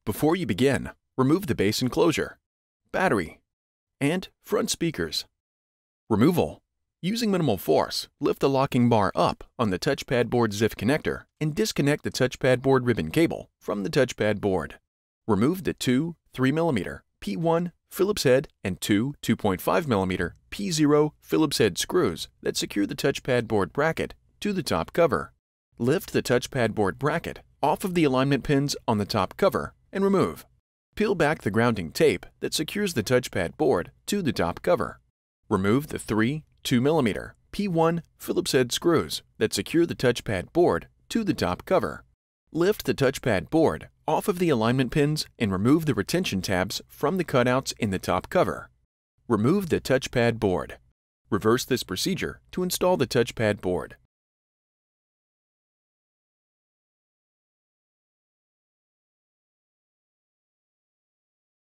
Before you begin, remove the base enclosure, battery, and front speakers. Removal. Using minimal force, lift the locking bar up on the touchpad board ZIF connector and disconnect the touchpad board ribbon cable from the touchpad board. Remove the two 3mm P1 Phillips head and two 2.5mm P0 Phillips head screws that secure the touchpad board bracket to the top cover. Lift the touchpad board bracket off of the alignment pins on the top cover and remove. Peel back the grounding tape that secures the touchpad board to the top cover. Remove the three 2mm P1 Phillips head screws that secure the touchpad board to the top cover. Lift the touchpad board off of the alignment pins and remove the retention tabs from the cutouts in the top cover. Remove the touchpad board. Reverse this procedure to install the touchpad board.